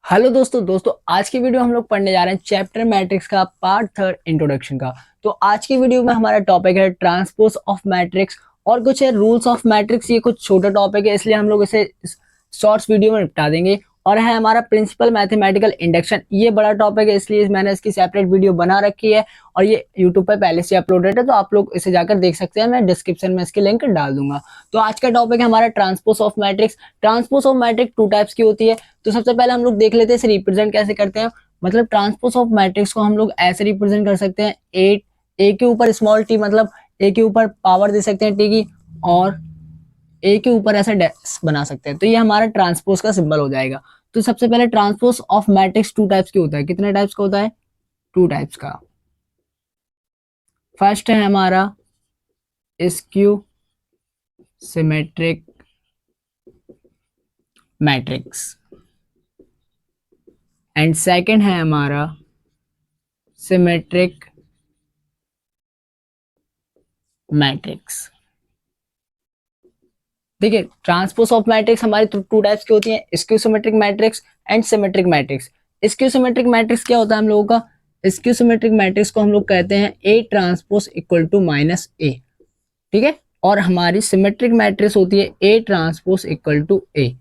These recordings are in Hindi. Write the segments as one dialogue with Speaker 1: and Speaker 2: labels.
Speaker 1: हेलो दोस्तों आज की वीडियो हम लोग पढ़ने जा रहे हैं चैप्टर मैट्रिक्स का पार्ट थर्ड इंट्रोडक्शन का। तो आज की वीडियो में हमारा टॉपिक है ट्रांसपोज ऑफ मैट्रिक्स और कुछ है रूल्स ऑफ मैट्रिक्स। ये कुछ छोटा टॉपिक है इसलिए हम लोग इसे शॉर्ट्स वीडियो में निपटा देंगे। और है हमारा प्रिंसिपल मैथमेटिकल इंडक्शन, ये बड़ा टॉपिक है इसलिए मैंने इसकी सेपरेट वीडियो बना रखी है और ये यूट्यूब पे पहले से अपलोडेड है, तो आप लोग इसे जाकर देख सकते हैं। मैं डिस्क्रिप्शन में इसकी लिंक डाल दूंगा। तो आज का टॉपिक है हमारा transpose of matrix. Transpose of matrix two types की होती है। तो सबसे पहले हम लोग देख लेते हैं इसे रिप्रेजेंट कैसे करते हैं। मतलब ट्रांसपोज ऑफ मैट्रिक्स को हम लोग ऐसे रिप्रेजेंट कर सकते हैं, ए के ऊपर स्मॉल टी, मतलब ए के ऊपर पावर दे सकते हैं टी की, और ए के ऊपर ऐसा डैश बना सकते हैं। तो ये हमारा ट्रांसपोज का सिंबल हो जाएगा। तो सबसे पहले transpose of matrix two types की होता है। कितने टाइप्स का होता है? टू टाइप्स का। फर्स्ट है हमारा skew symmetric matrix and second है हमारा सिमेट्रिक मैट्रिक्स। देखिए, ट्रांसपोज ऑफ मैट्रिक्स हमारी टू टाइप्स की होती है, skew symmetric matrix and symmetric matrix. Skew symmetric matrix क्या होता है हम लोगों का? स्क्यू सिमेट्रिक मैट्रिक्स को हम लोग कहते हैं A transpose equal to minus A, ठीक है। और हमारी सिमेट्रिक मैट्रिक्स होती है A transpose equal to A.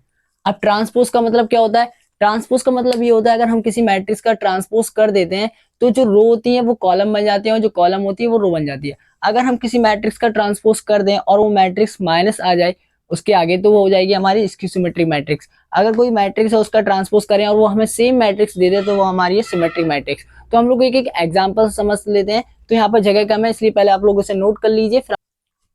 Speaker 1: अब ट्रांसपोज का मतलब क्या होता है? ट्रांसपोज का मतलब ये होता है अगर हम किसी मैट्रिक्स का ट्रांसपोज कर देते हैं तो जो रो होती है वो कॉलम बन जाती है और जो कॉलम होती है वो रो बन जाती है। अगर हम किसी मैट्रिक्स का ट्रांसपोज कर दें और वो मैट्रिक्स माइनस आ जाए उसके आगे, तो वो हो जाएगी हमारी स्क्यू सिमेट्रिक मैट्रिक्स। अगर कोई मैट्रिक्स है उसका ट्रांसपोज करें और वो हमें सेम मैट्रिक्स दे दे तो वो हमारी है सिमेट्रिक मैट्रिक्स। तो हम लोग एक एक एग्जांपल समझ लेते हैं। तो यहाँ पर जगह कम है इसलिए पहले आप लोग इसे नोट कर लीजिए।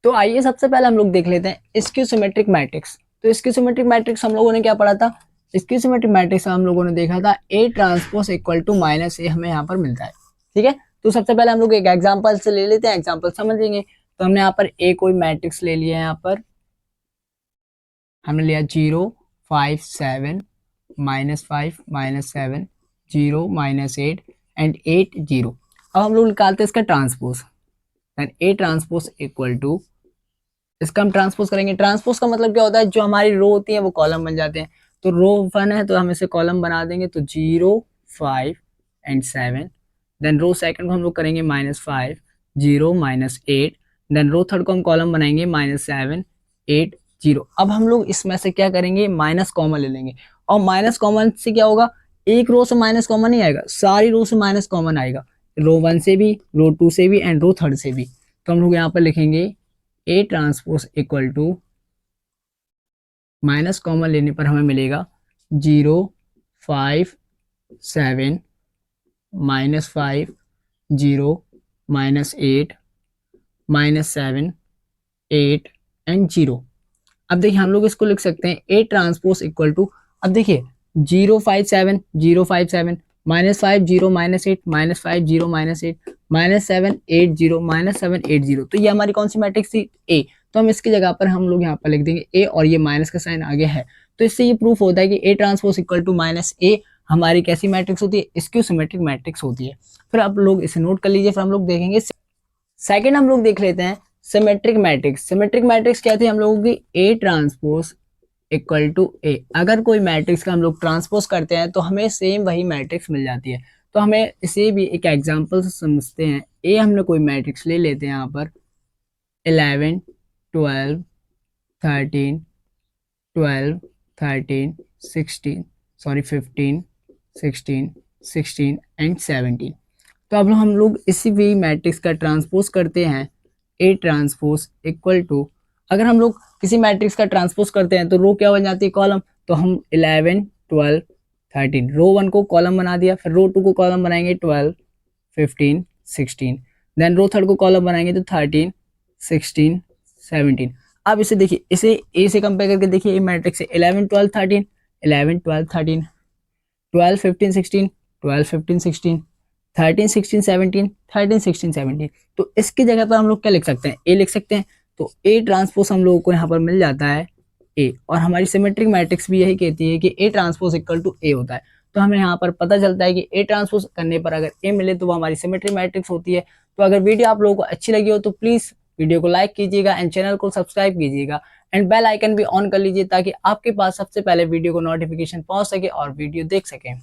Speaker 1: तो आइए सबसे पहले हम लोग देख लेते हैं स्क्यू सिमेट्रिक मैट्रिक्स। तो स्क्यू सिमेट्रिक मैट्रिक्स हम लोगों ने क्या पढ़ा था? स्क्यू सिमेट्रिक मैट्रिक्स हम लोगों ने देखा था A transpose equal to minus A हमें यहाँ पर मिलता है, ठीक है। तो सबसे पहले हम लोग एक एग्जांपल से ले लेते हैं, एग्जांपल समझेंगे। तो हमने यहाँ पर ए कोई मैट्रिक्स ले लिया है। यहाँ पर हमने लिया 0 5 7 -5 -7 0 -8 एंड 8 0। अब हम लोग निकालते हैं इसका transpose. A transpose equal to, इसका हम ट्रांसपोज करेंगे। ट्रांसपोज का मतलब क्या होता है? जो हमारी रो होती है वो कॉलम बन जाते हैं। तो रो 1 है तो हम इसे कॉलम बना देंगे, तो 0 5 एंड 7। देन रो सेकंड को हम लोग करेंगे -5 0 -8। देन रो थर्ड को हम कॉलम बनाएंगे -7 8 0। अब हम लोग इसमें से क्या करेंगे? माइनस कॉमन ले लेंगे। और माइनस कॉमन से क्या होगा? एक रो से माइनस कॉमन नहीं आएगा, सारी रो से माइनस कॉमन आएगा। रो 1 से भी, रो 2 से भी एंड रो थर्ड से भी। तो हम लोग यहाँ पर लिखेंगे A transpose equal to, minus common लेने पर हमें मिलेगा 0 5 7 -5 0 -8 -7 8 एंड 0। अब देखिए हम लोग इसको लिख सकते हैं ए ट्रांसपोज इक्वल टू, अब देखिए 0 5 7 -5 0 -8 -5 0 -8 -7 8 0 -7 8 0। तो ये हमारी कौन सी मैट्रिक्स थी? ए। तो हम इसकी जगह पर हम लोग यहाँ पर लिख देंगे ए और ये माइनस का साइन आगे है। तो इससे ये प्रूफ होता है कि A transpose equal to minus A हमारी कैसी मैट्रिक्स होती है? स्क्यू सिमेट्रिक मैट्रिक्स होती है। फिर आप लोग इसे नोट कर लीजिए। फिर हम लोग देखेंगे सेकंड, हम लोग देख लेते हैं सिमेट्रिक मैट्रिक्स। सिमेट्रिक मैट्रिक्स क्या थी हम लोगों की? ए ट्रांसपोज इक्वल टू ए। अगर कोई मैट्रिक्स का हम लोग ट्रांसपोज करते हैं तो हमें सेम वही मैट्रिक्स मिल जाती है। तो हमें इसे भी एक एग्जांपल से समझते हैं। ए हमने कोई मैट्रिक्स ले लेते हैं यहाँ पर 11 12 13 12 13 16 सॉरी 15 16 16 एंड 17। तो अब हम लोग इसी भी मैट्रिक्स का ट्रांसपोज करते हैं। ए ट्रांसपोज इक्वल टू, अगर हम लोग किसी मैट्रिक्स का ट्रांसपोज करते हैं तो रो क्या बन जाती है? कॉलम। तो हम 11 12 13 रो 1 को कॉलम बना दिया। फिर रो 2 को कॉलम बनाएंगे 12 15 16। देन रो थर्ड को कॉलम बनाएंगे तो 13 16 17। अब इसे देखिए, इसे ए से कंपेयर करके देखिए। ये मैट्रिक्स है 11 12 13 11 12 13 12 15 16 12 15 16 13 16 17 13 16 17। तो इसकी जगह पर हम लोग क्या लिख सकते हैं? ए लिख सकते हैं। तो ए ट्रांसपोज हम लोगों को यहाँ पर मिल जाता है ए। और हमारी सिमेट्रिक मैट्रिक्स भी यही कहती है कि ए ट्रांसपोज इक्वल टू ए होता है। तो हमें यहाँ पर पता चलता है कि ए ट्रांसपोज करने पर अगर ए मिले तो वो हमारी सिमेट्रिक मैट्रिक्स होती है। तो अगर वीडियो आप लोगों को अच्छी लगी हो तो प्लीज़ वीडियो को लाइक कीजिएगा एंड चैनल को सब्सक्राइब कीजिएगा एंड बेल आइकन भी ऑन कर लीजिए ताकि आपके पास सबसे पहले वीडियो को नोटिफिकेशन पहुंच सके और वीडियो देख सकें।